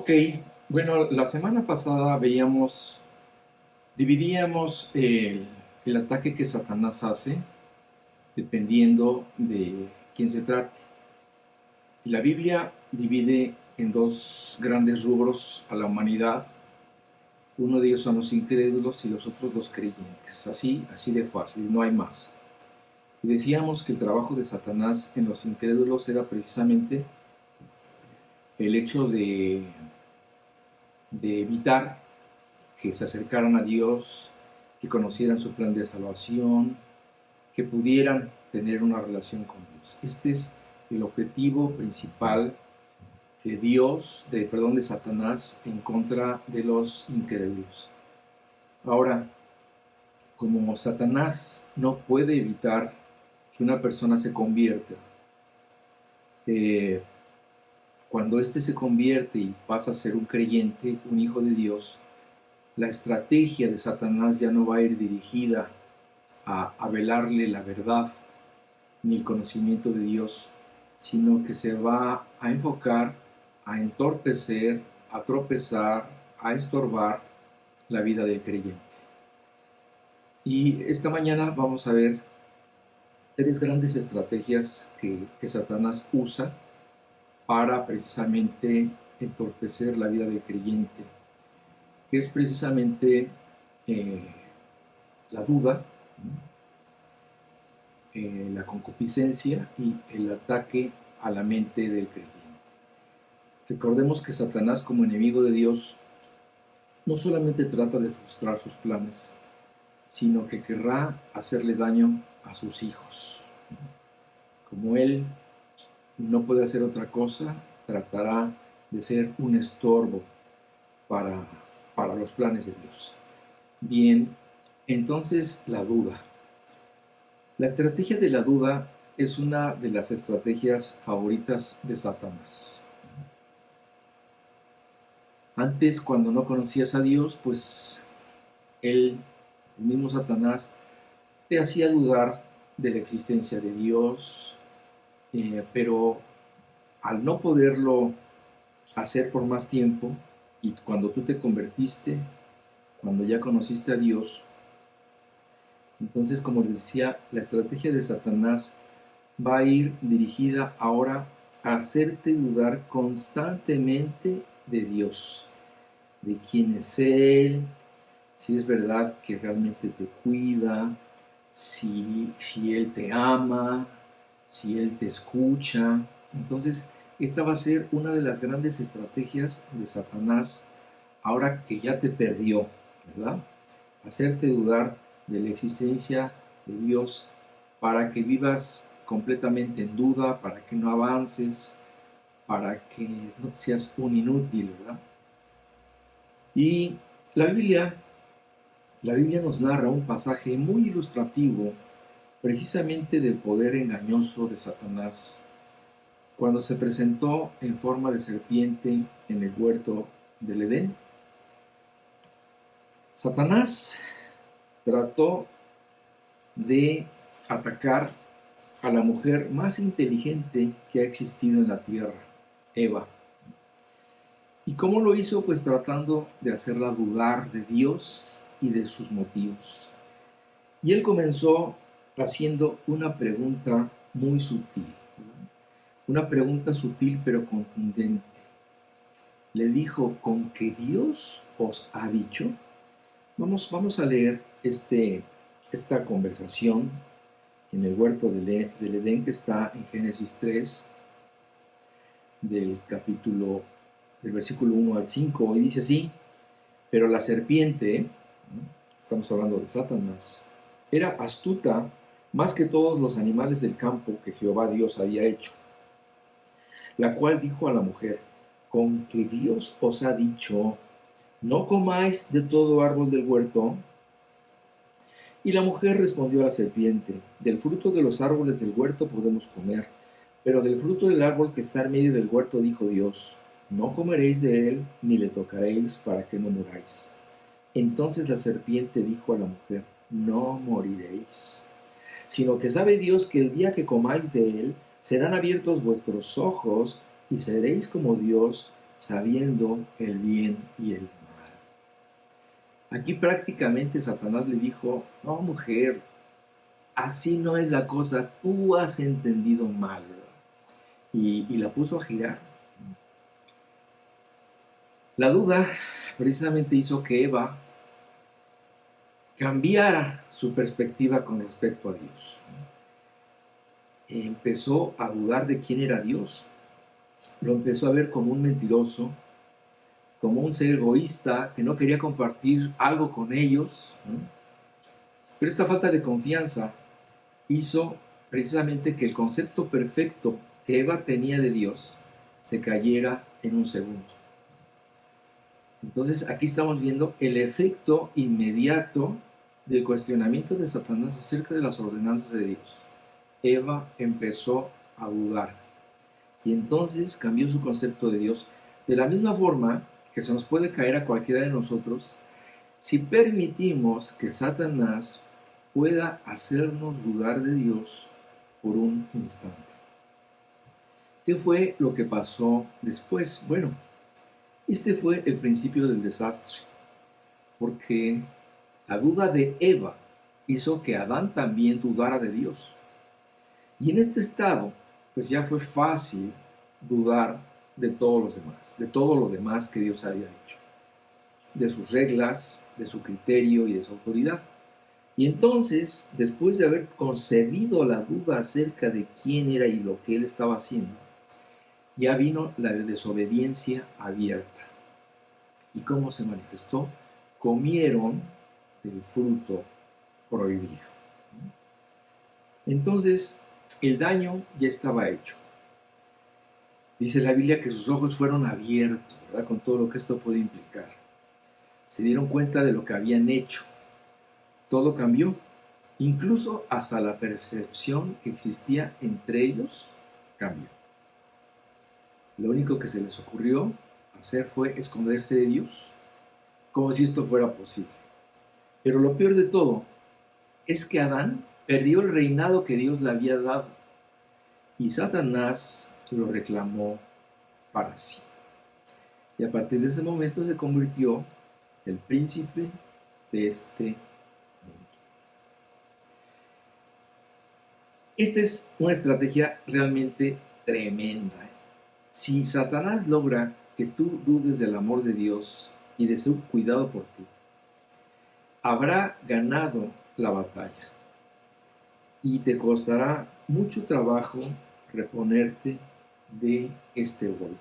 Ok, bueno, la semana pasada dividíamos el ataque que Satanás hace dependiendo de quién se trate. Y la Biblia divide en dos grandes rubros a la humanidad. Uno de ellos son los incrédulos y los otros los creyentes. Así de fácil, no hay más. Y decíamos que el trabajo de Satanás en los incrédulos era precisamente el hecho de evitar que se acercaran a Dios, que conocieran su plan de salvación, que pudieran tener una relación con Dios. Este es el objetivo principal de Satanás en contra de los incrédulos. Ahora, como Satanás no puede evitar que una persona se convierta, cuando éste se convierte y pasa a ser un creyente, un hijo de Dios, la estrategia de Satanás ya no va a ir dirigida a velarle la verdad ni el conocimiento de Dios, sino que se va a enfocar a entorpecer, a tropezar, a estorbar la vida del creyente. Y esta mañana vamos a ver tres grandes estrategias que Satanás usa para precisamente entorpecer la vida del creyente, que es precisamente la duda, la concupiscencia y el ataque a la mente del creyente. Recordemos que Satanás, como enemigo de Dios, no solamente trata de frustrar sus planes, sino que querrá hacerle daño a sus hijos. Como él no puede hacer otra cosa, tratará de ser un estorbo para los planes de Dios. Bien, entonces la duda. La estrategia de la duda es una de las estrategias favoritas de Satanás. Antes, cuando no conocías a Dios, pues el mismo Satanás, te hacía dudar de la existencia de Dios, pero al no poderlo hacer por más tiempo, y cuando tú te convertiste, cuando ya conociste a Dios, entonces, como les decía, la estrategia de Satanás va a ir dirigida ahora a hacerte dudar constantemente de Dios, de quién es Él, si es verdad que realmente te cuida, si Él te ama, si Él te escucha. Entonces, esta va a ser una de las grandes estrategias de Satanás ahora que ya te perdió, ¿verdad? Hacerte dudar de la existencia de Dios para que vivas completamente en duda, para que no avances, para que no seas un inútil, ¿verdad? Y la Biblia nos narra un pasaje muy ilustrativo precisamente del poder engañoso de Satanás cuando se presentó en forma de serpiente en el huerto del Edén. Satanás trató de atacar a la mujer más inteligente que ha existido en la tierra, Eva. ¿Y cómo lo hizo? Pues tratando de hacerla dudar de Dios y de sus motivos. Y él comenzó haciendo una pregunta muy sutil, ¿verdad? Una pregunta sutil pero contundente. Le dijo, ¿con qué Dios os ha dicho? Vamos a leer esta conversación en el huerto del Edén, que está en Génesis 3, del versículo 1 al 5, y dice así: pero la serpiente, estamos hablando de Satanás, era astuta más que todos los animales del campo que Jehová Dios había hecho, la cual dijo a la mujer, ¿con que Dios os ha dicho, no comáis de todo árbol del huerto? Y la mujer respondió a la serpiente, del fruto de los árboles del huerto podemos comer, pero del fruto del árbol que está en medio del huerto dijo Dios, no comeréis de él, ni le tocaréis para que no muráis. Entonces la serpiente dijo a la mujer, no moriréis, sino que sabe Dios que el día que comáis de él, serán abiertos vuestros ojos, y seréis como Dios, sabiendo el bien y el mal. Aquí prácticamente Satanás le dijo, no, mujer, así no es la cosa, tú has entendido mal, ¿verdad? Y la puso a girar. La duda precisamente hizo que Eva cambiara su perspectiva con respecto a Dios. Empezó a dudar de quién era Dios. Lo empezó a ver como un mentiroso, como un ser egoísta que no quería compartir algo con ellos, ¿no? Pero esta falta de confianza hizo precisamente que el concepto perfecto que Eva tenía de Dios se cayera en un segundo. Entonces aquí estamos viendo el efecto inmediato del cuestionamiento de Satanás acerca de las ordenanzas de Dios. Eva empezó a dudar y entonces cambió su concepto de Dios. De la misma forma que se nos puede caer a cualquiera de nosotros si permitimos que Satanás pueda hacernos dudar de Dios por un instante. ¿Qué fue lo que pasó después? Bueno, este fue el principio del desastre, porque la duda de Eva hizo que Adán también dudara de Dios. Y en este estado, pues ya fue fácil dudar de todos los demás, de todo lo demás que Dios había hecho, de sus reglas, de su criterio y de su autoridad. Y entonces, después de haber concebido la duda acerca de quién era y lo que él estaba haciendo, ya vino la desobediencia abierta. ¿Y cómo se manifestó? Comieron del fruto prohibido. Entonces, el daño ya estaba hecho. Dice la Biblia que sus ojos fueron abiertos, ¿verdad? Con todo lo que esto puede implicar. Se dieron cuenta de lo que habían hecho. Todo cambió. Incluso hasta la percepción que existía entre ellos cambió. Lo único que se les ocurrió hacer fue esconderse de Dios, como si esto fuera posible. Pero lo peor de todo es que Adán perdió el reinado que Dios le había dado y Satanás lo reclamó para sí. Y a partir de ese momento se convirtió en el príncipe de este mundo. Esta es una estrategia realmente tremenda. Si Satanás logra que tú dudes del amor de Dios y de su cuidado por ti, habrá ganado la batalla y te costará mucho trabajo reponerte de este golpe.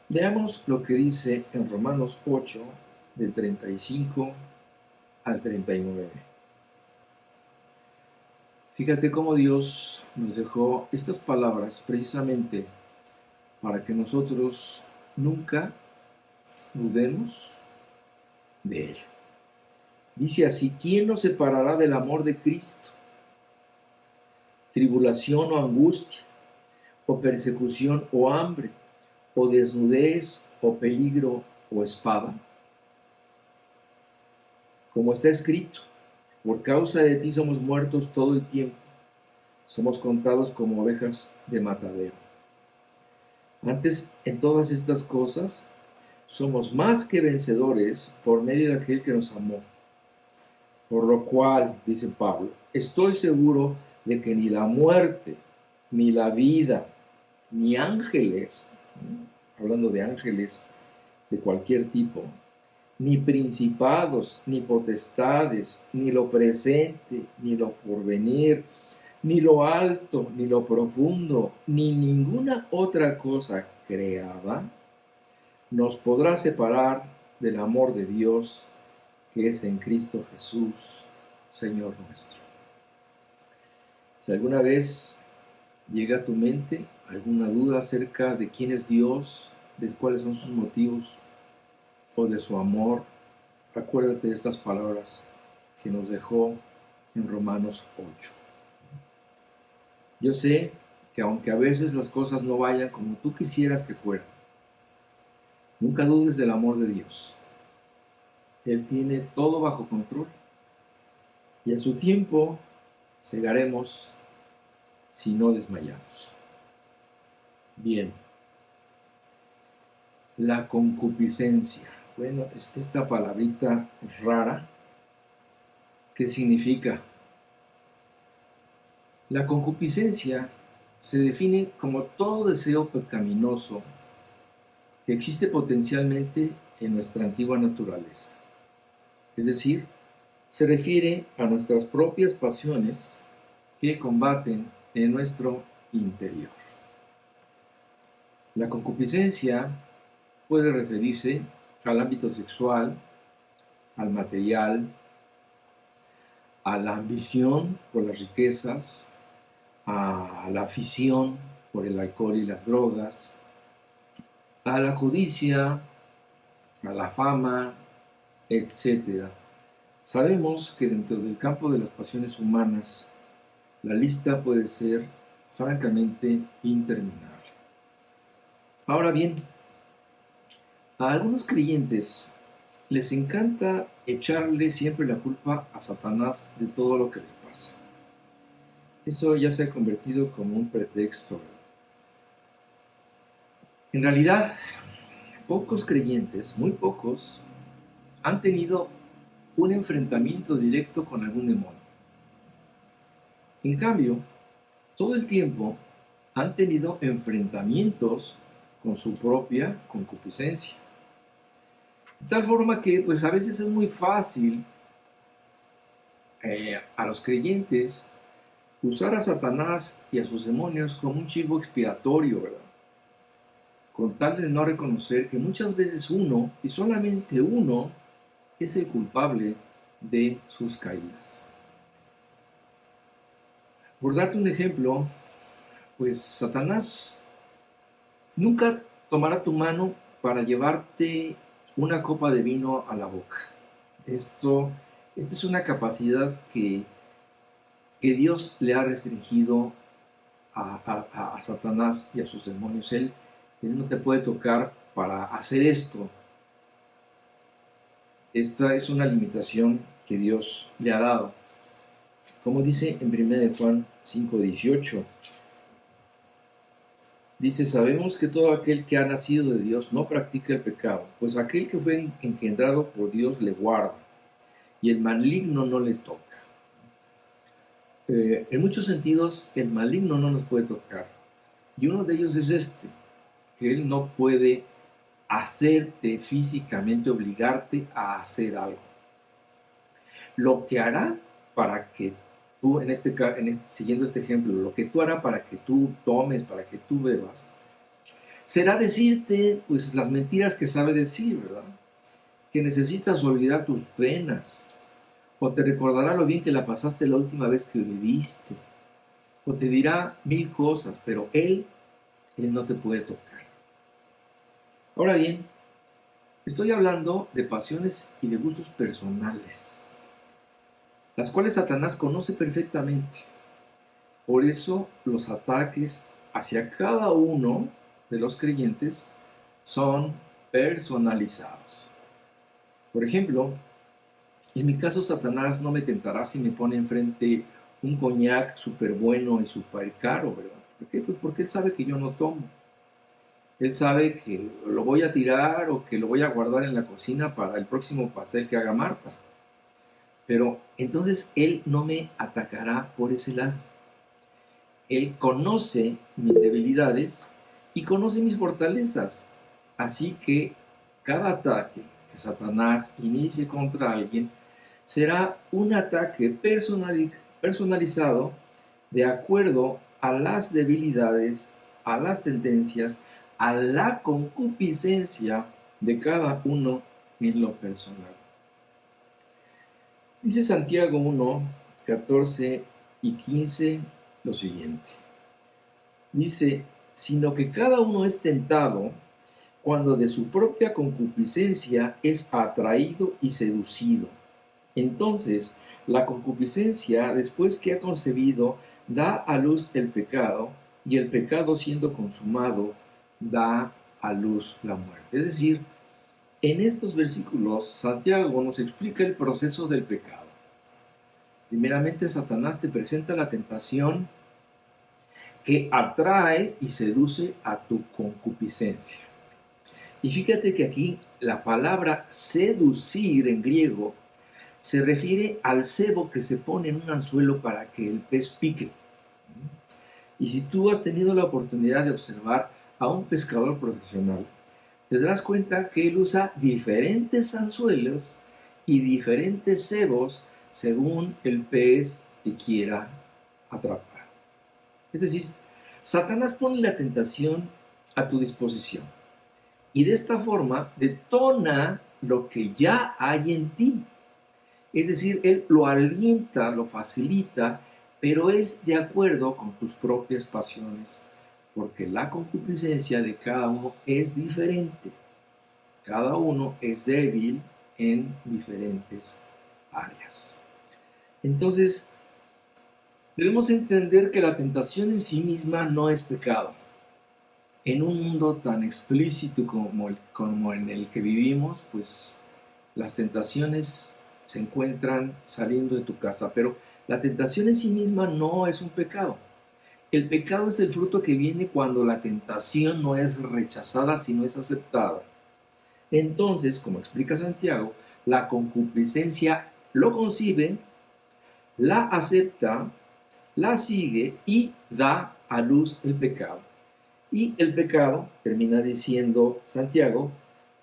Veamos lo que dice en Romanos 8, del 35 al 39. Fíjate cómo Dios nos dejó estas palabras precisamente para que nosotros nunca dudemos de Él. Dice así: ¿quién nos separará del amor de Cristo? ¿Tribulación o angustia, o persecución o hambre, o desnudez o peligro o espada? Como está escrito, por causa de ti somos muertos todo el tiempo, somos contados como ovejas de matadero. Antes, en todas estas cosas, somos más que vencedores por medio de aquel que nos amó. Por lo cual, dice Pablo, estoy seguro de que ni la muerte, ni la vida, ni ángeles, hablando de ángeles de cualquier tipo, ni principados, ni potestades, ni lo presente, ni lo porvenir, ni lo alto, ni lo profundo, ni ninguna otra cosa creada nos podrá separar del amor de Dios que es en Cristo Jesús, Señor nuestro. Si alguna vez llega a tu mente alguna duda acerca de quién es Dios, de cuáles son sus motivos o de su amor, acuérdate de estas palabras que nos dejó en Romanos 8. Yo sé que aunque a veces las cosas no vayan como tú quisieras que fueran, nunca dudes del amor de Dios. Él tiene todo bajo control y a su tiempo cegaremos si no desmayamos. Bien, La concupiscencia. Bueno, es esta palabrita rara. ¿Qué significa? La concupiscencia se define como todo deseo pecaminoso que existe potencialmente en nuestra antigua naturaleza. Es decir, se refiere a nuestras propias pasiones que combaten en nuestro interior. La concupiscencia puede referirse al ámbito sexual, al material, a la ambición por las riquezas, a la afición por el alcohol y las drogas, a la codicia, a la fama, etc. Sabemos que dentro del campo de las pasiones humanas, la lista puede ser francamente interminable. Ahora bien, a algunos creyentes les encanta echarle siempre la culpa a Satanás de todo lo que les pasa. Eso ya se ha convertido como un pretexto. En realidad, pocos creyentes, muy pocos, han tenido un enfrentamiento directo con algún demonio. En cambio, todo el tiempo han tenido enfrentamientos con su propia concupiscencia. De tal forma que pues a veces es muy fácil a los creyentes usar a Satanás y a sus demonios como un chivo expiatorio, ¿verdad? Con tal de no reconocer que muchas veces uno, y solamente uno, es el culpable de sus caídas. Por darte un ejemplo, pues Satanás nunca tomará tu mano para llevarte una copa de vino a la boca. Esta es una capacidad que Dios le ha restringido a Satanás y a sus demonios. Él no te puede tocar para hacer esto. Esta es una limitación que Dios le ha dado. Como dice en 1 Juan 5:18, dice: sabemos que todo aquel que ha nacido de Dios no practica el pecado, pues aquel que fue engendrado por Dios le guarda, y el maligno no le toca. En muchos sentidos, el maligno no nos puede tocar. Y uno de ellos es que él no puede hacerte físicamente, obligarte a hacer algo. Lo que hará para que tú, siguiendo este ejemplo, lo que tú hará para que tú tomes, para que tú bebas, será decirte pues las mentiras que sabe decir, ¿verdad? Que necesitas olvidar tus penas, o te recordará lo bien que la pasaste la última vez que viviste, o te dirá mil cosas, pero él no te puede tocar. Ahora bien, estoy hablando de pasiones y de gustos personales, las cuales Satanás conoce perfectamente. Por eso los ataques hacia cada uno de los creyentes son personalizados. Por ejemplo, en mi caso, Satanás no me tentará si me pone enfrente un coñac súper bueno y súper caro, ¿verdad? ¿Por qué? Pues porque él sabe que yo no tomo. Él sabe que lo voy a tirar o que lo voy a guardar en la cocina para el próximo pastel que haga Marta. Pero entonces él no me atacará por ese lado. Él conoce mis debilidades y conoce mis fortalezas. Así que cada ataque que Satanás inicie contra alguien será un ataque personalizado de acuerdo a las debilidades, a las tendencias, a la concupiscencia de cada uno en lo personal. Dice Santiago 1, 14 y 15 lo siguiente. Dice: sino que cada uno es tentado cuando de su propia concupiscencia es atraído y seducido. Entonces, la concupiscencia, después que ha concebido, da a luz el pecado, y el pecado, siendo consumado, da a luz la muerte. Es decir, en estos versículos, Santiago nos explica el proceso del pecado. Primeramente, Satanás te presenta la tentación que atrae y seduce a tu concupiscencia. Y fíjate que aquí la palabra seducir en griego se refiere al cebo que se pone en un anzuelo para que el pez pique. Y si tú has tenido la oportunidad de observar a un pescador profesional, te das cuenta que él usa diferentes anzuelos y diferentes cebos según el pez que quiera atrapar. Es decir, Satanás pone la tentación a tu disposición y de esta forma detona lo que ya hay en ti. Es decir, él lo alienta, lo facilita, pero es de acuerdo con tus propias pasiones, porque la concupiscencia de cada uno es diferente. Cada uno es débil en diferentes áreas. Entonces, debemos entender que la tentación en sí misma no es pecado. En un mundo tan explícito como en el que vivimos, pues las tentaciones se encuentran saliendo de tu casa, pero la tentación en sí misma no es un pecado. El pecado es el fruto que viene cuando la tentación no es rechazada, sino es aceptada. Entonces, como explica Santiago, la concupiscencia lo concibe, la acepta, la sigue y da a luz el pecado. Y el pecado, termina diciendo Santiago,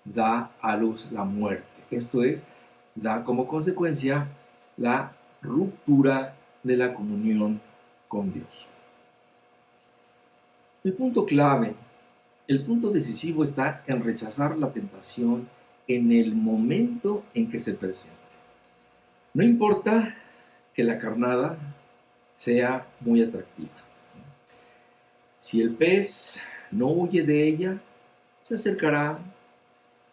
da a luz la muerte. Esto es, da como consecuencia la ruptura de la comunión con Dios. El punto clave, el punto decisivo está en rechazar la tentación en el momento en que se presente. No importa que la carnada sea muy atractiva. Si el pez no huye de ella, se acercará,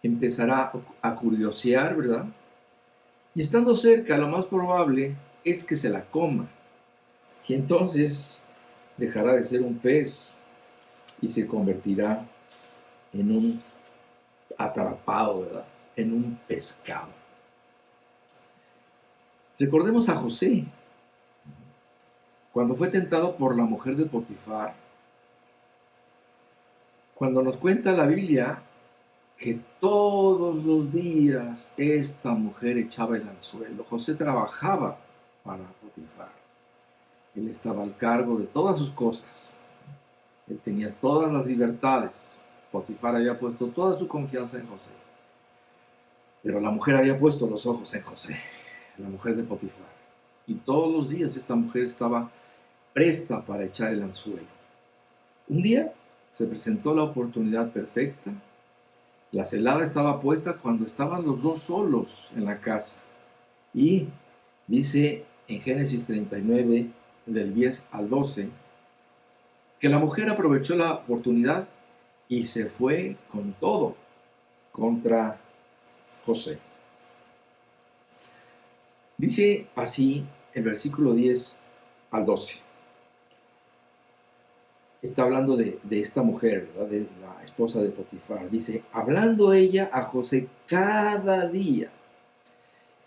empezará a curiosear, ¿verdad? Y estando cerca, lo más probable es que se la coma. Y entonces dejará de ser un pez y se convertirá en un atrapado, ¿verdad? En un pescado. Recordemos a José. Cuando fue tentado por la mujer de Potifar, cuando nos cuenta la Biblia que todos los días esta mujer echaba el anzuelo, José trabajaba para Potifar. Él estaba al cargo de todas sus cosas. Él tenía todas las libertades. Potifar había puesto toda su confianza en José. Pero la mujer había puesto los ojos en José, la mujer de Potifar. Y todos los días esta mujer estaba presta para echar el anzuelo. Un día se presentó la oportunidad perfecta. La celada estaba puesta cuando estaban los dos solos en la casa. Y dice en Génesis 39, del 10 al 12, que la mujer aprovechó la oportunidad y se fue con todo contra José. Dice así el versículo 10 al 12. Está hablando de esta mujer, ¿verdad? De la esposa de Potifar. Dice, hablando ella a José cada día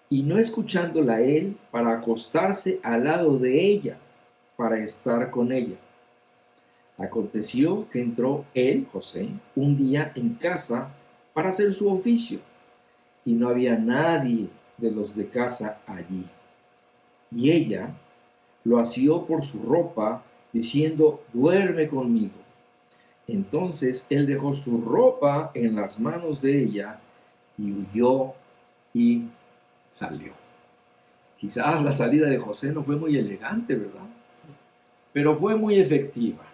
y no escuchándola él para acostarse al lado de ella, para estar con ella. Aconteció que entró él, José, un día en casa para hacer su oficio, y no había nadie de los de casa allí. Y ella lo asió por su ropa, diciendo, duerme conmigo. Entonces él dejó su ropa en las manos de ella y huyó y salió. Quizás la salida de José no fue muy elegante, ¿verdad? Pero fue muy efectiva.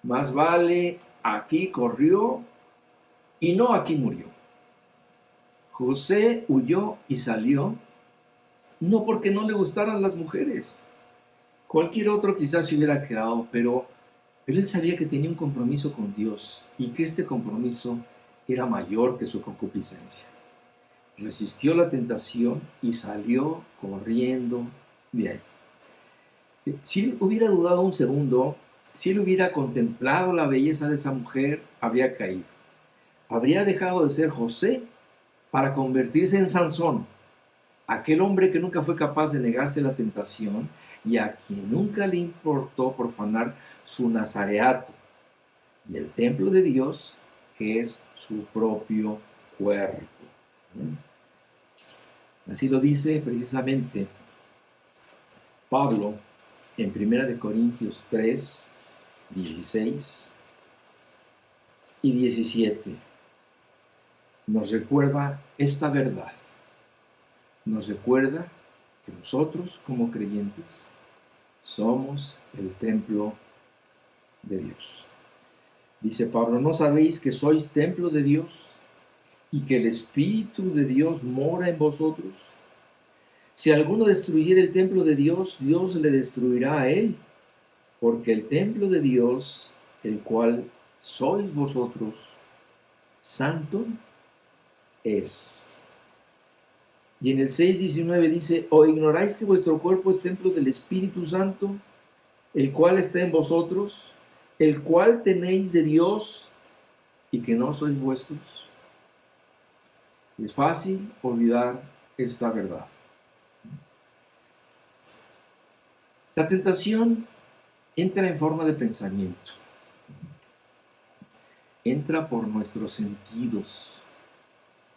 Más vale aquí corrió y no aquí murió. José huyó y salió, no porque no le gustaran las mujeres. Cualquier otro quizás se hubiera quedado, pero él sabía que tenía un compromiso con Dios y que este compromiso era mayor que su concupiscencia. Resistió la tentación y salió corriendo de ahí. Si él hubiera dudado un segundo, si él hubiera contemplado la belleza de esa mujer, habría caído. Habría dejado de ser José para convertirse en Sansón, aquel hombre que nunca fue capaz de negarse la tentación y a quien nunca le importó profanar su nazareato y el templo de Dios que es su propio cuerpo. Así lo dice precisamente Pablo en 1 Corintios 3, 16 y 17. Nos recuerda esta verdad. Nos recuerda que nosotros, como creyentes, somos el templo de Dios. Dice Pablo, ¿no sabéis que sois templo de Dios y que el Espíritu de Dios mora en vosotros? Si alguno destruyera el templo de Dios, Dios le destruirá a él, porque el templo de Dios, el cual sois vosotros, santo es. Y en el 6:19 dice, ¿o ignoráis que vuestro cuerpo es templo del Espíritu Santo, el cual está en vosotros, el cual tenéis de Dios y que no sois vuestros? Es fácil olvidar esta verdad. La tentación entra en forma de pensamiento. Entra por nuestros sentidos,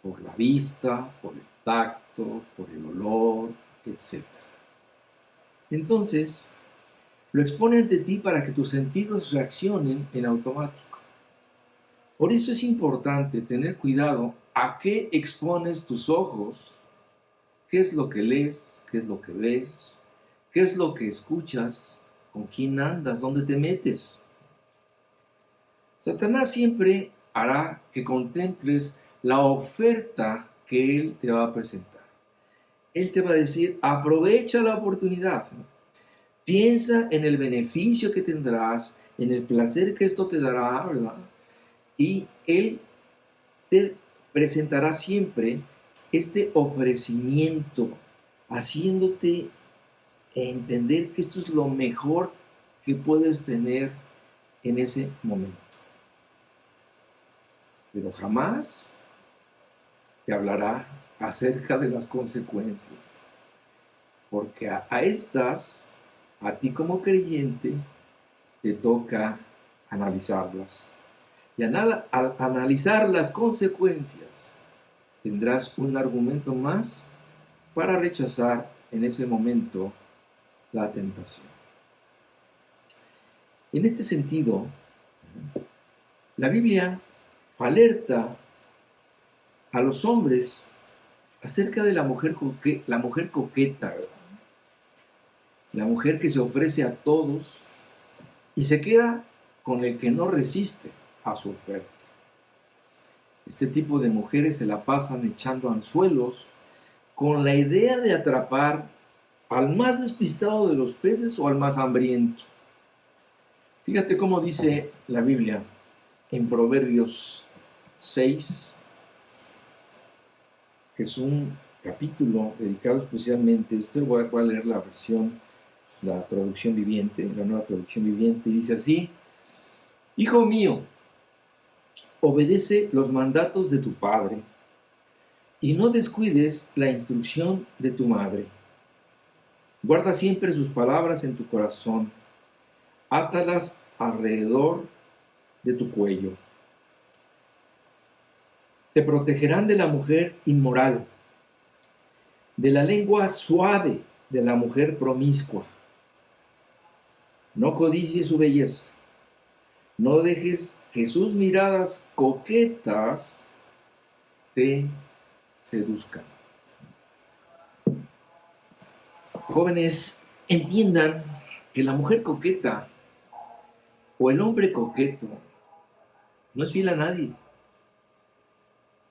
por la vista, por el tacto, por el olor, etc. Entonces, lo expone ante ti para que tus sentidos reaccionen en automático. Por eso es importante tener cuidado a qué expones tus ojos, qué es lo que lees, qué es lo que ves, qué es lo que escuchas, con quién andas, dónde te metes. Satanás siempre hará que contemples la oferta que él te va a presentar. Él te va a decir, aprovecha la oportunidad. Piensa en el beneficio que tendrás, en el placer que esto te dará, ¿verdad? Y él te presentará siempre este ofrecimiento, haciéndote entender que esto es lo mejor que puedes tener en ese momento. Pero jamás te hablará acerca de las consecuencias, porque a estas, a ti como creyente, te toca analizarlas. Y al analizar las consecuencias, tendrás un argumento más para rechazar en ese momento la tentación. En este sentido, la Biblia alerta a los hombres acerca de la mujer coqueta, ¿verdad? La mujer que se ofrece a todos y se queda con el que no resiste a su oferta. Este tipo de mujeres se la pasan echando anzuelos con la idea de atrapar al más despistado de los peces o al más hambriento. Fíjate cómo dice la Biblia en Proverbios 6, que es un capítulo dedicado especialmente, voy a leer la traducción viviente, la nueva traducción viviente, y dice así: Hijo mío, obedece los mandatos de tu padre y no descuides la instrucción de tu madre. Guarda siempre sus palabras en tu corazón, átalas alrededor de tu cuello. Te protegerán de la mujer inmoral, de la lengua suave de la mujer promiscua. No codicies su belleza, no dejes que sus miradas coquetas te seduzcan. Jóvenes, entiendan que la mujer coqueta o el hombre coqueto no es fiel a nadie.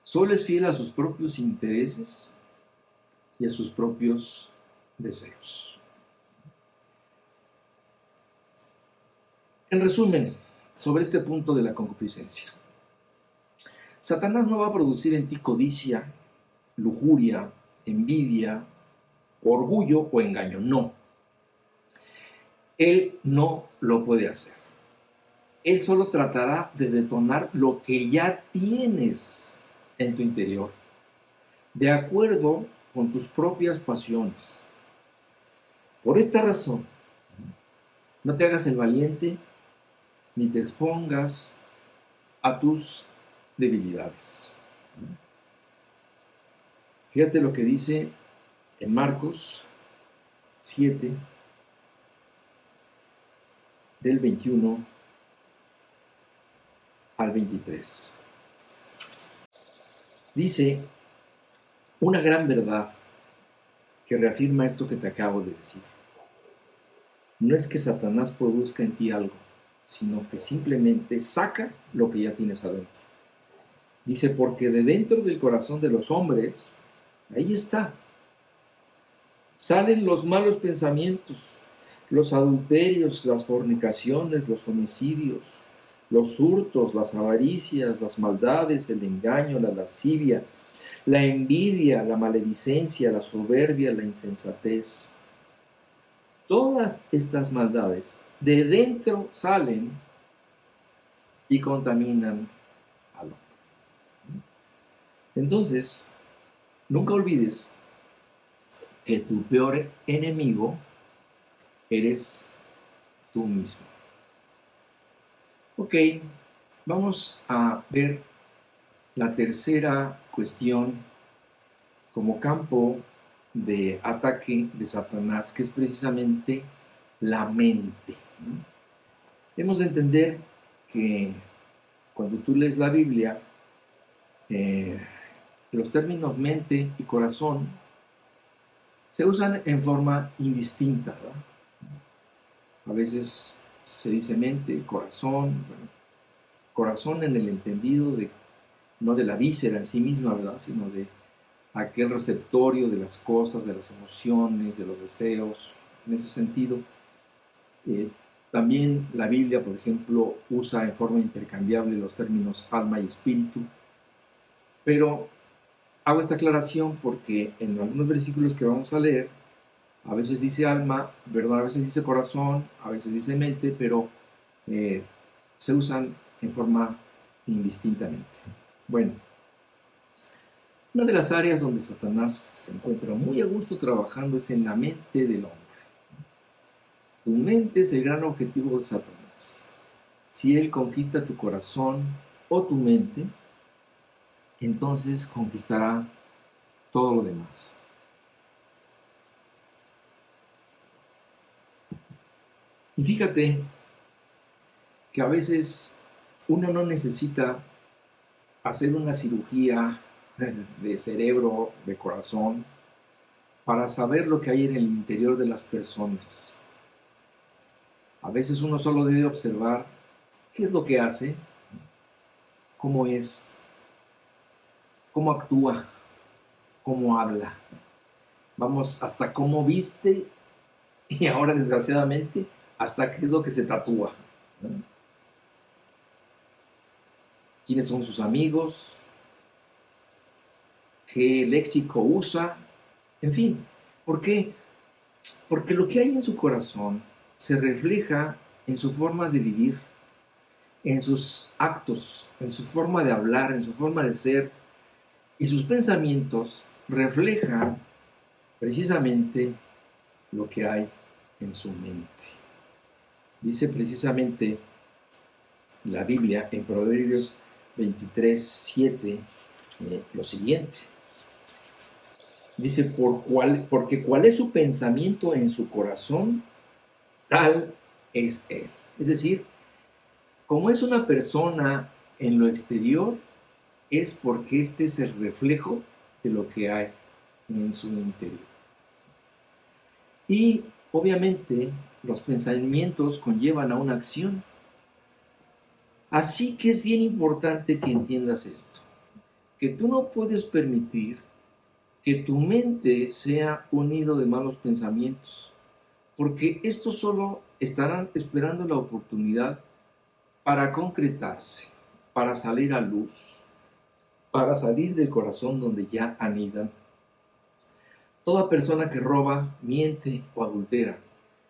Solo es fiel a sus propios intereses y a sus propios deseos. En resumen, sobre este punto de la concupiscencia, Satanás no va a producir en ti codicia, lujuria, envidia, orgullo o engaño. No. Él no lo puede hacer. Él solo tratará de detonar lo que ya tienes en tu interior, de acuerdo con tus propias pasiones. Por esta razón, no te hagas el valiente ni te expongas a tus debilidades. Fíjate lo que dice en Marcos 7, del 21 al 23. Dice una gran verdad que reafirma esto que te acabo de decir. No es que Satanás produzca en ti algo, sino que simplemente saca lo que ya tienes adentro. Dice, porque de dentro del corazón de los hombres, ahí está, salen los malos pensamientos, los adulterios, las fornicaciones, los homicidios, los hurtos, las avaricias, las maldades, el engaño, la lascivia, la envidia, la maledicencia, la soberbia, la insensatez. Todas estas maldades de dentro salen y contaminan al hombre. Entonces, nunca olvides que tu peor enemigo eres tú mismo. Ok, vamos a ver la tercera cuestión como campo de ataque de Satanás, que es precisamente la mente. Hemos de entender que cuando tú lees la Biblia, los términos mente y corazón se usan en forma indistinta, ¿verdad? A veces se dice mente, corazón, corazón en el entendido de, no de la víscera en sí misma, ¿verdad? Sino de aquel receptorio de las cosas, de las emociones, de los deseos. En ese sentido, también la Biblia, por ejemplo, usa en forma intercambiable los términos alma y espíritu, pero hago esta aclaración porque en algunos versículos que vamos a leer, a veces dice alma, ¿verdad? A veces dice corazón, a veces dice mente, pero se usan en forma indistintamente. Bueno, una de las áreas donde Satanás se encuentra muy a gusto trabajando es en la mente del hombre. Tu mente es el gran objetivo de Satanás. Si él conquista tu corazón o tu mente, entonces conquistará todo lo demás. Y fíjate que a veces uno no necesita hacer una cirugía de cerebro, de corazón, para saber lo que hay en el interior de las personas. A veces uno solo debe observar qué es lo que hace, cómo es, cómo actúa, cómo habla. Vamos, hasta cómo viste y ahora, desgraciadamente, hasta qué es lo que se tatúa. ¿Quiénes son sus amigos? ¿Qué léxico usa? En fin, ¿por qué? Porque lo que hay en su corazón se refleja en su forma de vivir, en sus actos, en su forma de hablar, en su forma de ser, y sus pensamientos reflejan precisamente lo que hay en su mente. Dice precisamente la Biblia en Proverbios 23:7 lo siguiente. Dice, porque cuál es su pensamiento en su corazón, tal es él. Es decir, como es una persona en lo exterior, es porque este es el reflejo de lo que hay en su interior. Y obviamente los pensamientos conllevan a una acción. Así que es bien importante que entiendas esto, que tú no puedes permitir que tu mente sea un nido de malos pensamientos, porque estos solo estarán esperando la oportunidad para concretarse, para salir a luz, para salir del corazón donde ya anidan. Toda persona que roba, miente o adultera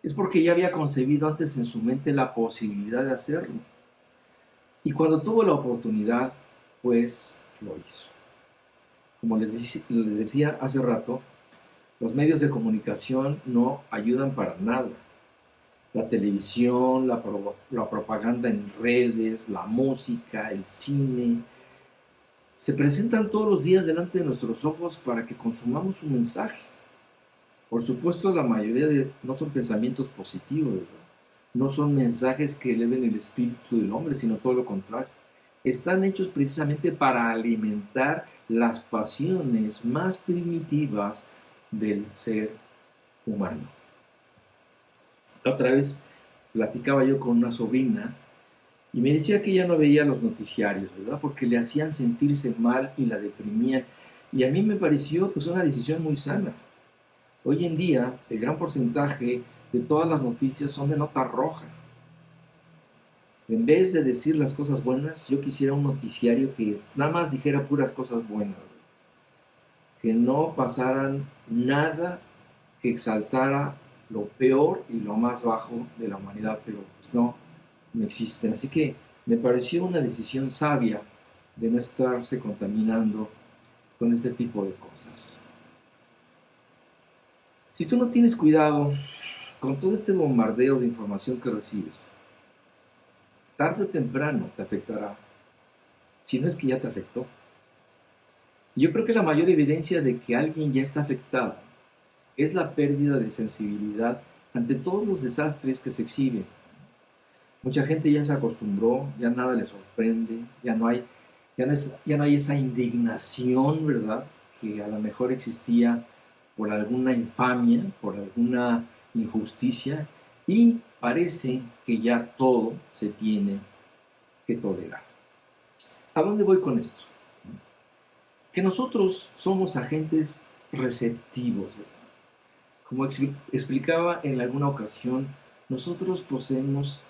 es porque ya había concebido antes en su mente la posibilidad de hacerlo. Y cuando tuvo la oportunidad, pues lo hizo. Como les decía hace rato, los medios de comunicación no ayudan para nada. La televisión, la propaganda en redes, la música, el cine, se presentan todos los días delante de nuestros ojos para que consumamos su mensaje. Por supuesto, la mayoría no son pensamientos positivos, ¿verdad? No son mensajes que eleven el espíritu del hombre, sino todo lo contrario. Están hechos precisamente para alimentar las pasiones más primitivas del ser humano. La otra vez platicaba yo con una sobrina y me decía que ella no veía los noticiarios, ¿verdad? Porque le hacían sentirse mal y la deprimían. Y a mí me pareció pues una decisión muy sana. Hoy en día, el gran porcentaje de todas las noticias son de nota roja. En vez de decir las cosas buenas, yo quisiera un noticiario que nada más dijera puras cosas buenas, que no pasaran nada que exaltara lo peor y lo más bajo de la humanidad, pero pues no existen. Así que me pareció una decisión sabia de no estarse contaminando con este tipo de cosas. Si tú no tienes cuidado con todo este bombardeo de información que recibes, tarde o temprano te afectará, si no es que ya te afectó. Yo creo que la mayor evidencia de que alguien ya está afectado es la pérdida de sensibilidad ante todos los desastres que se exhiben. Mucha gente ya se acostumbró, ya nada le sorprende, ya no hay esa indignación, ¿verdad? Que a lo mejor existía por alguna infamia, por alguna injusticia, y parece que ya todo se tiene que tolerar. ¿A dónde voy con esto? Que nosotros somos agentes receptivos, ¿verdad? Como explicaba en alguna ocasión, nosotros poseemos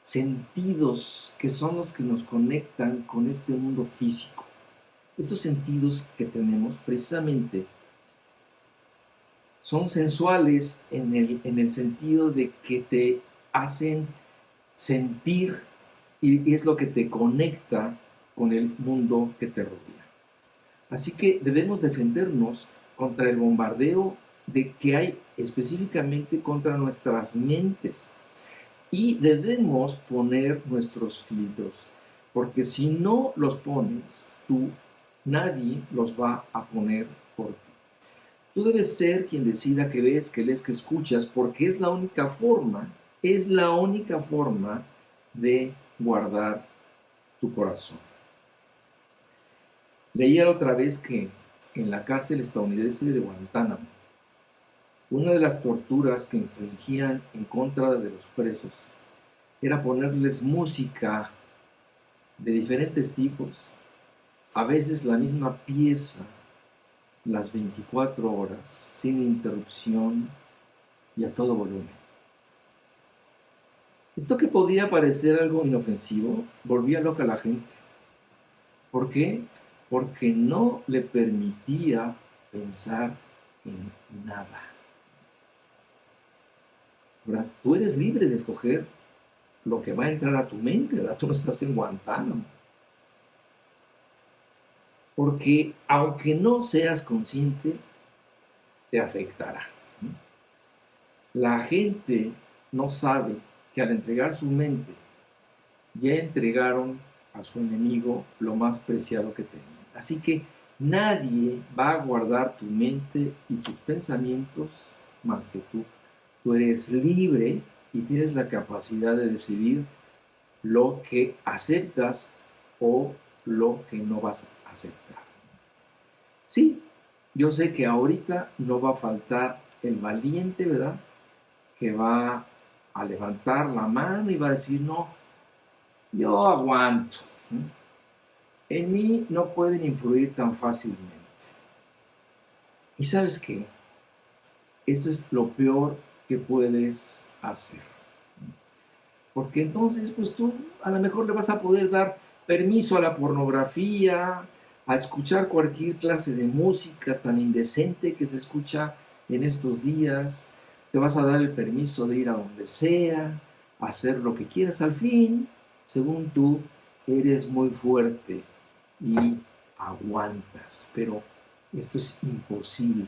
sentidos que son los que nos conectan con este mundo físico. Estos sentidos que tenemos precisamente son sensuales en el sentido de que te hacen sentir y es lo que te conecta con el mundo que te rodea. Así que debemos defendernos contra el bombardeo de que hay específicamente contra nuestras mentes. Y debemos poner nuestros filtros, porque si no los pones tú, nadie los va a poner por ti. Tú debes ser quien decida qué ves, qué lees, qué escuchas, porque es la única forma de guardar tu corazón. Leía otra vez que en la cárcel estadounidense de Guantánamo, una de las torturas que infringían en contra de los presos era ponerles música de diferentes tipos, a veces la misma pieza, las 24 horas, sin interrupción y a todo volumen. Esto que podía parecer algo inofensivo, volvía loca a la gente. ¿Por qué? Porque no le permitía pensar en nada. ¿Verdad? Tú eres libre de escoger lo que va a entrar a tu mente, ¿verdad? Tú no estás en Guantánamo. Porque aunque no seas consciente, te afectará. La gente no sabe que al entregar su mente, ya entregaron a su enemigo lo más preciado que tenían. Así que nadie va a guardar tu mente y tus pensamientos más que tú. Tú eres libre y tienes la capacidad de decidir lo que aceptas o lo que no vas a aceptar. Sí, yo sé que ahorita no va a faltar el valiente, ¿verdad? Que va a levantar la mano y va a decir, no, yo aguanto. En mí no pueden influir tan fácilmente. ¿Y sabes qué? Esto es lo peor que puedes hacer. Porque entonces, pues tú a lo mejor le vas a poder dar permiso a la pornografía, a escuchar cualquier clase de música tan indecente que se escucha en estos días. Te vas a dar el permiso de ir a donde sea, a hacer lo que quieras. Al fin, según tú, eres muy fuerte y aguantas. Pero esto es imposible.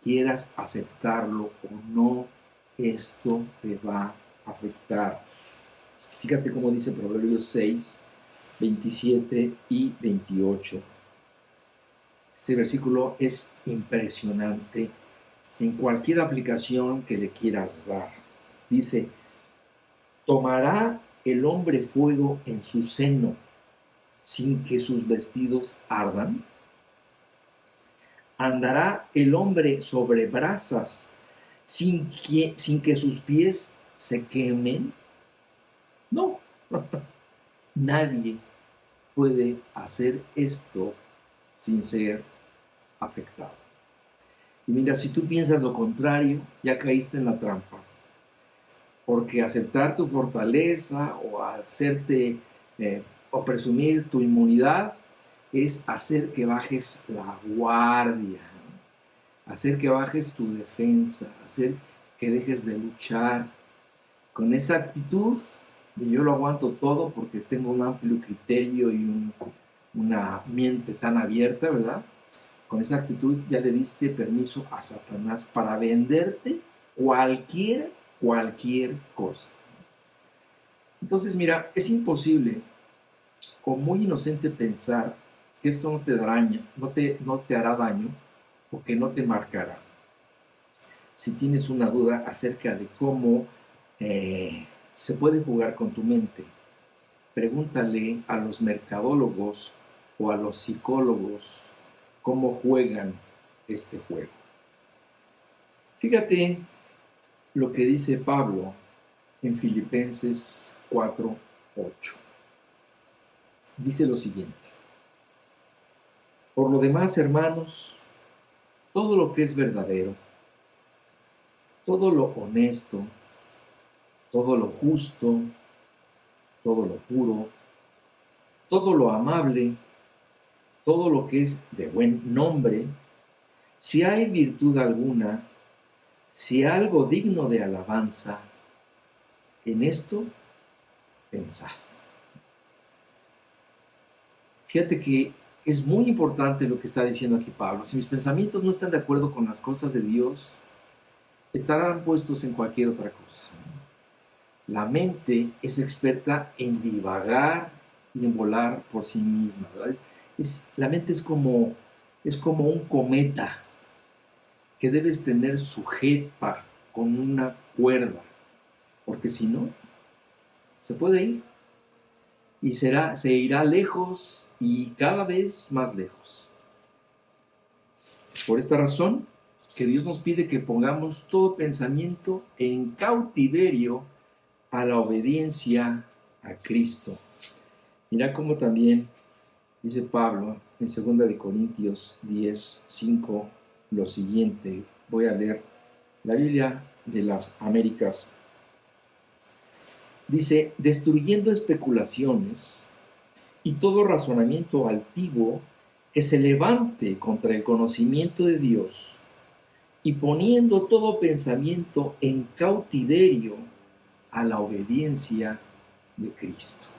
Quieras aceptarlo o no, esto te va a afectar. Fíjate cómo dice Proverbios 6, 27 y 28. Este versículo es impresionante en cualquier aplicación que le quieras dar. Dice, ¿tomará el hombre fuego en su seno sin que sus vestidos ardan? ¿Andará el hombre sobre brasas sin que sus pies se quemen? No, nadie puede hacer esto sin ser afectado. Y mira, si tú piensas lo contrario, ya caíste en la trampa. Porque aceptar tu fortaleza o hacerte o presumir tu inmunidad es hacer que bajes la guardia, ¿no? Hacer que bajes tu defensa, hacer que dejes de luchar. Con esa actitud, yo lo aguanto todo porque tengo un amplio criterio y una mente tan abierta, ¿verdad? Con esa actitud ya le diste permiso a Satanás para venderte cualquier cosa. Entonces, mira, es imposible o muy inocente pensar que esto no te hará daño o que no te marcará. Si tienes una duda acerca de cómo se puede jugar con tu mente, pregúntale a los mercadólogos o a los psicólogos cómo juegan este juego. Fíjate lo que dice Pablo en Filipenses 4:8. Dice lo siguiente: por lo demás, hermanos, todo lo que es verdadero, todo lo honesto, todo lo justo, todo lo puro, todo lo amable, todo lo que es de buen nombre, si hay virtud alguna, si algo digno de alabanza, en esto pensad. Fíjate que es muy importante lo que está diciendo aquí Pablo. Si mis pensamientos no están de acuerdo con las cosas de Dios, estarán puestos en cualquier otra cosa. La mente es experta en divagar y en volar por sí misma, ¿verdad? La mente es como un cometa que debes tener sujeta con una cuerda, porque si no, se puede ir y se irá lejos y cada vez más lejos. Por esta razón, que Dios nos pide que pongamos todo pensamiento en cautiverio a la obediencia a Cristo. Mira cómo también dice Pablo en 2 Corintios 10:5 lo siguiente. Voy a leer la Biblia de las Américas. Dice, destruyendo especulaciones y todo razonamiento altivo que se levante contra el conocimiento de Dios, y poniendo todo pensamiento en cautiverio a la obediencia de Cristo.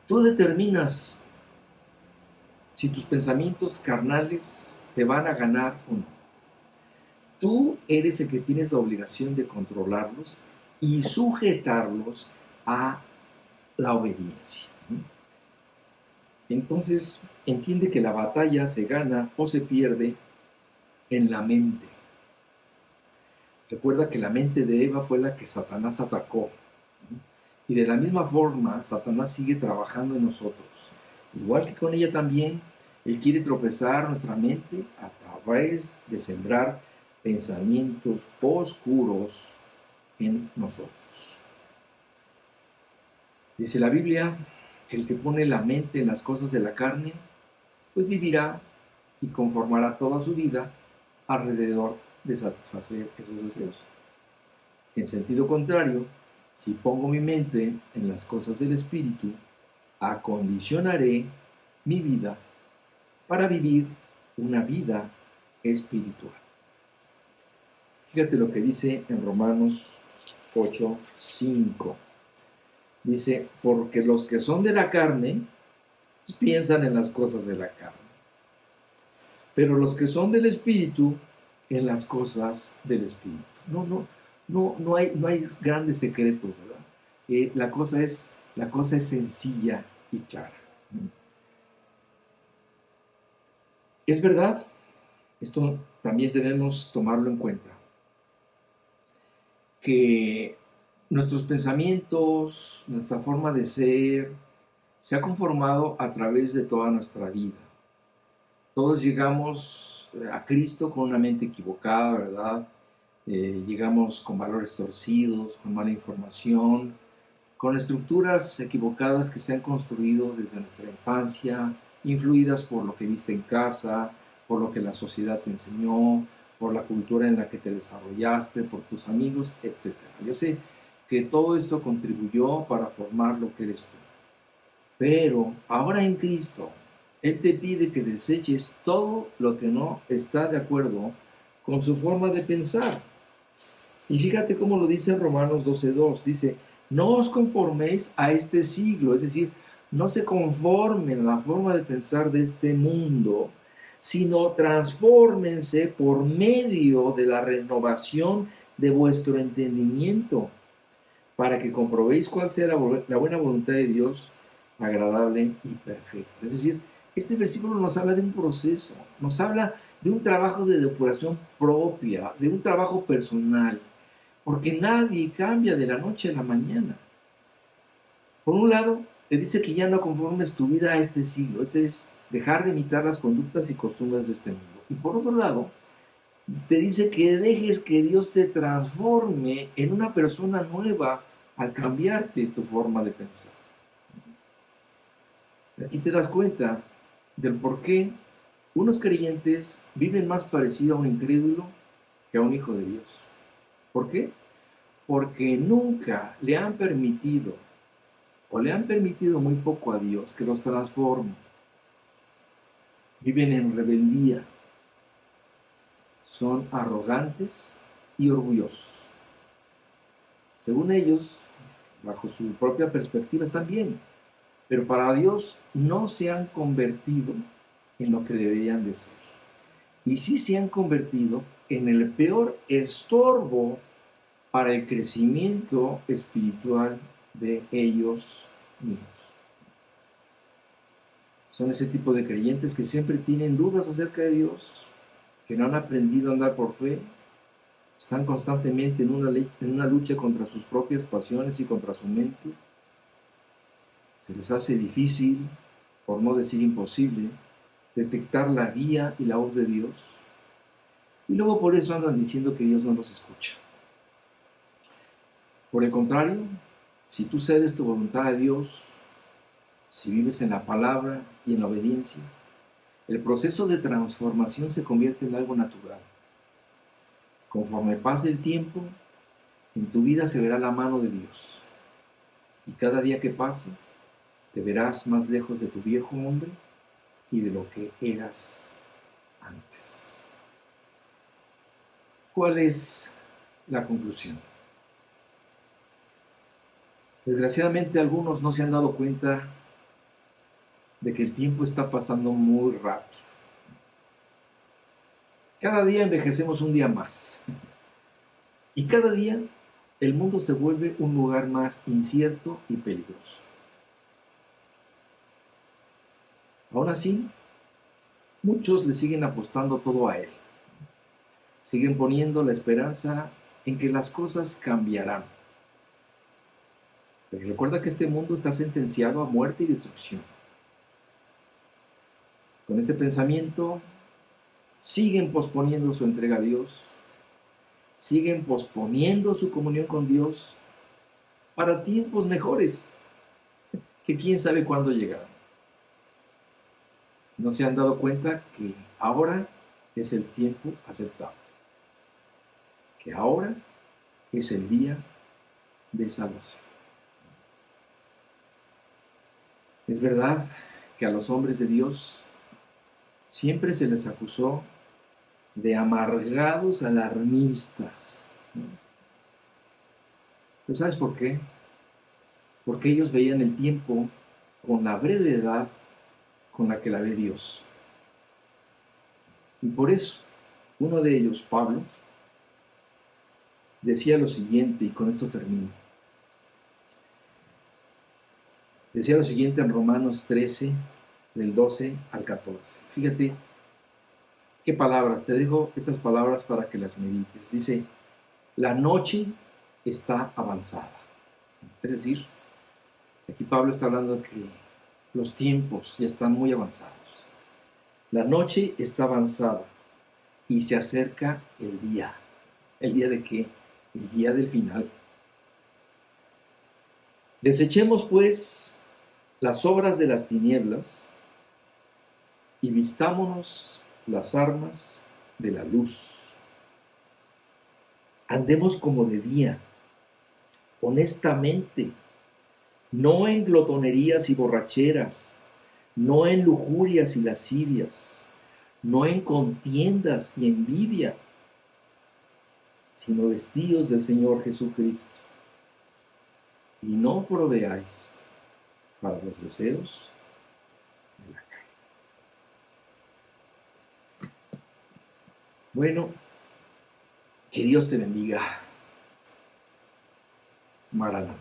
Tú determinas si tus pensamientos carnales te van a ganar o no. Tú eres el que tienes la obligación de controlarlos y sujetarlos a la obediencia. Entonces, entiende que la batalla se gana o se pierde en la mente. Recuerda que la mente de Eva fue la que Satanás atacó. Y de la misma forma, Satanás sigue trabajando en nosotros. Igual que con ella también, él quiere tropezar nuestra mente a través de sembrar pensamientos oscuros en nosotros. Dice la Biblia que el que pone la mente en las cosas de la carne, pues vivirá y conformará toda su vida alrededor de satisfacer esos deseos. En sentido contrario, si pongo mi mente en las cosas del Espíritu, acondicionaré mi vida para vivir una vida espiritual. Fíjate lo que dice en Romanos 8:5. Dice, porque los que son de la carne pues, piensan en las cosas de la carne, pero los que son del Espíritu, en las cosas del Espíritu. No hay grandes secretos, ¿verdad? La cosa es La cosa es sencilla y clara. Es verdad, esto también debemos tomarlo en cuenta, que nuestros pensamientos, nuestra forma de ser, se ha conformado a través de toda nuestra vida. Todos llegamos a Cristo con una mente equivocada, ¿verdad? Llegamos con valores torcidos, con mala información, con estructuras equivocadas que se han construido desde nuestra infancia, influidas por lo que viste en casa, por lo que la sociedad te enseñó, por la cultura en la que te desarrollaste, por tus amigos, etc. Yo sé que todo esto contribuyó para formar lo que eres tú. Pero ahora en Cristo, Él te pide que deseches todo lo que no está de acuerdo con su forma de pensar. Y fíjate cómo lo dice Romanos 12:2. Dice, no os conforméis a este siglo, es decir, no se conformen a la forma de pensar de este mundo, sino transfórmense por medio de la renovación de vuestro entendimiento, para que comprobéis cuál sea la buena voluntad de Dios, agradable y perfecta. Es decir, este versículo nos habla de un proceso, nos habla de un trabajo de depuración propia, de un trabajo personal, porque nadie cambia de la noche a la mañana. Por un lado, te dice que ya no conformes tu vida a este siglo, este es dejar de imitar las conductas y costumbres de este mundo. Y por otro lado, te dice que dejes que Dios te transforme en una persona nueva al cambiarte tu forma de pensar. Aquí te das cuenta del por qué unos creyentes viven más parecido a un incrédulo que a un hijo de Dios. ¿Por qué? Porque nunca le han permitido o le han permitido muy poco a Dios que los transforme. Viven en rebeldía, son arrogantes y orgullosos. Según ellos, bajo su propia perspectiva, están bien, pero para Dios no se han convertido en lo que deberían de ser. Y sí se han convertido en el peor estorbo para el crecimiento espiritual de ellos mismos. Son ese tipo de creyentes que siempre tienen dudas acerca de Dios, que no han aprendido a andar por fe, están constantemente en una lucha contra sus propias pasiones y contra su mente. Se les hace difícil, por no decir imposible, detectar la guía y la voz de Dios. Y luego por eso andan diciendo que Dios no los escucha. Por el contrario, si tú cedes tu voluntad a Dios, si vives en la palabra y en la obediencia, el proceso de transformación se convierte en algo natural. Conforme pase el tiempo, en tu vida se verá la mano de Dios. Y cada día que pase, te verás más lejos de tu viejo hombre y de lo que eras antes. ¿Cuál es la conclusión? Desgraciadamente algunos no se han dado cuenta de que el tiempo está pasando muy rápido. Cada día envejecemos un día más. Y cada día el mundo se vuelve un lugar más incierto y peligroso. Aún así, muchos le siguen apostando todo a él. Siguen poniendo la esperanza en que las cosas cambiarán. Pero recuerda que este mundo está sentenciado a muerte y destrucción. Con este pensamiento, siguen posponiendo su entrega a Dios, siguen posponiendo su comunión con Dios para tiempos mejores, que quién sabe cuándo llegarán. No se han dado cuenta que ahora es el tiempo aceptable, que ahora es el día de salvación. Es verdad que a los hombres de Dios siempre se les acusó de amargados alarmistas. ¿Pero sabes por qué? Porque ellos veían el tiempo con la brevedad con la que la ve Dios. Y por eso, uno de ellos, Pablo, decía lo siguiente, y con esto termino. Decía lo siguiente en Romanos 13, del 12 al 14. Fíjate qué palabras, te dejo estas palabras para que las medites. Dice, la noche está avanzada. Es decir, aquí Pablo está hablando de que los tiempos ya están muy avanzados. La noche está avanzada y se acerca el día. ¿El día de qué? El día del final. Desechemos, pues, las obras de las tinieblas y vistámonos las armas de la luz. Andemos como de día, honestamente, no en glotonerías y borracheras, no en lujurias y lascivias, no en contiendas y envidia, sino vestidos del Señor Jesucristo. Y no proveáis para los deseos de la carne. Bueno, que Dios te bendiga. Maranata.